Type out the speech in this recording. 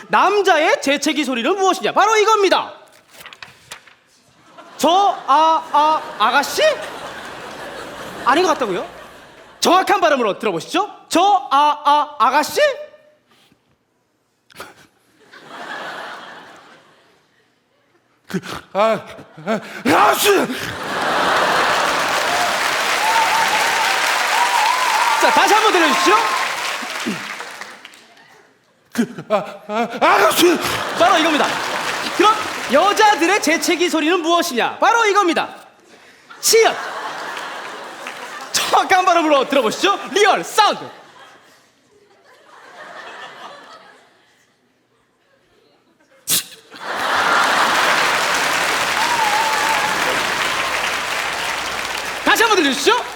남자의 재채기 소리는 무엇이냐? 바로 이겁니다. 아가씨? 아닌 것 같다고요? 정확한 발음으로 들어보시죠. 아가씨? 아가씨! 자, 다시 한번 들려주시죠. 아가씨! 바로 이겁니다. 그럼 여자들의 재채기 소리는 무엇이냐? 바로 이겁니다. 치읓. 정확한 발음으로 들어보시죠. 리얼 사운드. 다시 한번 들려주시죠.